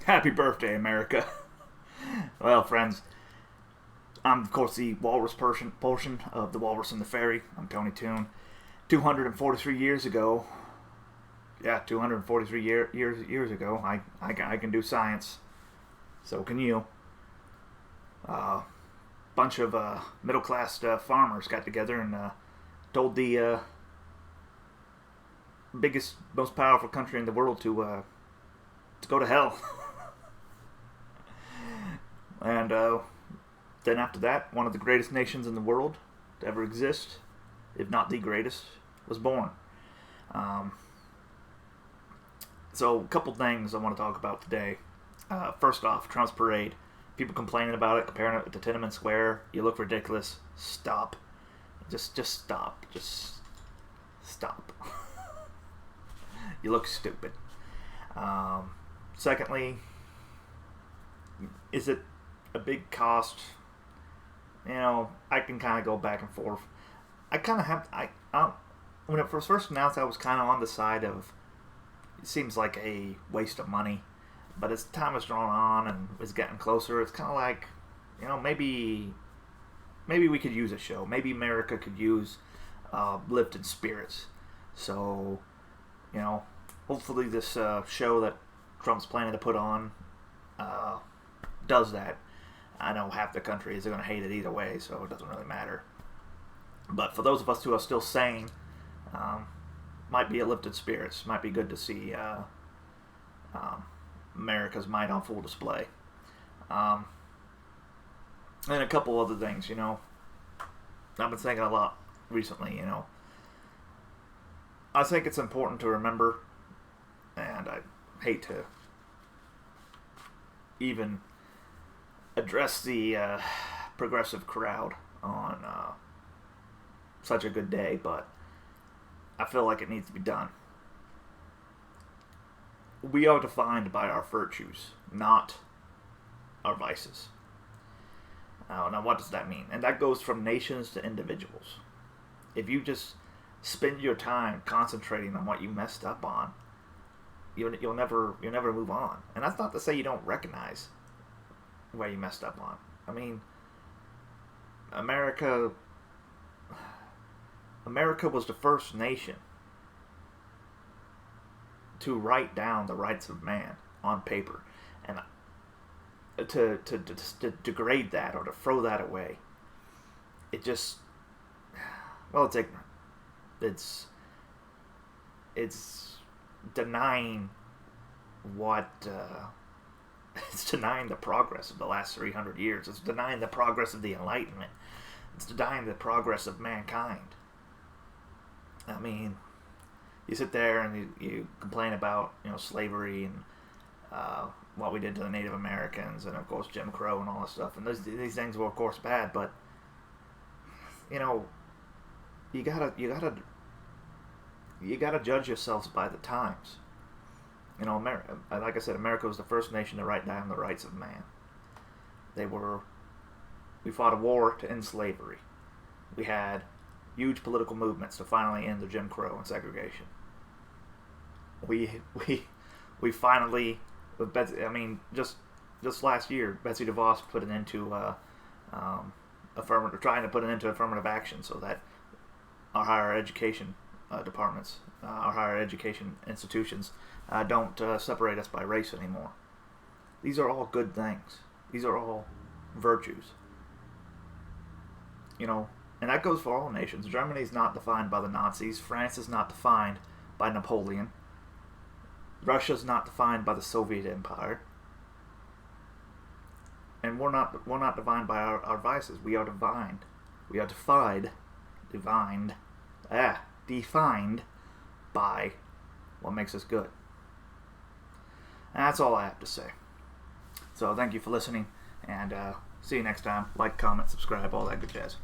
Happy birthday, America. Well, friends, I'm, of course, the Walrus portion of the Walrus and the Fairy. I'm Tony Toon. 243 years ago, 243 years ago, I can do science. So can you. Bunch of middle-class farmers got together and told the biggest, most powerful country in the world to go to hell. And then after that, one of the greatest nations in the world to ever exist, if not the greatest, was born. So a couple things I want to talk about today. First off, Trump's parade. People complaining about it, comparing it to Tiananmen Square. You look ridiculous. Stop. Just stop. Just stop. You look stupid. Secondly, is it a big cost? You know, I can kind of go back and forth. I kind of have. When it was first announced, I was kind of on the side of it seems like a waste of money. But as time has drawn on and is getting closer, it's kind of like, you know, maybe we could use a show. Maybe America could use lifted spirits. So, you know, hopefully this show that Trump's planning to put on does that. I know half the country is going to hate it either way, so it doesn't really matter. But for those of us who are still sane, might be a lifted spirits. Might be good to see America's might on full display. And a couple other things, you know. I've been thinking a lot recently, you know. I think it's important to remember, and I hate to even address the progressive crowd on such a good day, but I feel like it needs to be done. We are defined by our virtues, not our vices. Now, what does that mean? And that goes from nations to individuals. If you just spend your time concentrating on what you messed up on, you'll never move on. And that's not to say you don't recognize where you messed up on. I mean, America was the first nation to write down the rights of man on paper, and to degrade that or to throw that away, it just, well, it's ignorant. It's denying what it's denying the progress of the last 300 years. It's denying the progress of the Enlightenment. It's denying the progress of mankind. I mean, you sit there and you complain about, you know, slavery and what we did to the Native Americans, and of course Jim Crow and all this stuff. And these things were of course bad, but you know, you gotta judge yourselves by the times. You know, like I said, America was the first nation to write down the rights of man. We fought a war to end slavery. We had huge political movements to finally end the Jim Crow and segregation. We finally, with Betsy, I mean, just last year, Betsy DeVos put an end to trying to put an end to affirmative action so that our higher education departments, our higher education institutions, don't separate us by race anymore. These are all good things. These are all virtues. You know, and that goes for all nations. Germany is not defined by the Nazis. France is not defined by Napoleon. Russia is not defined by the Soviet Empire. And we're not defined by our vices. We are defined. We are defined by what makes us good. And that's all I have to say. So thank you for listening, and see you next time. Like, comment, subscribe, all that good jazz.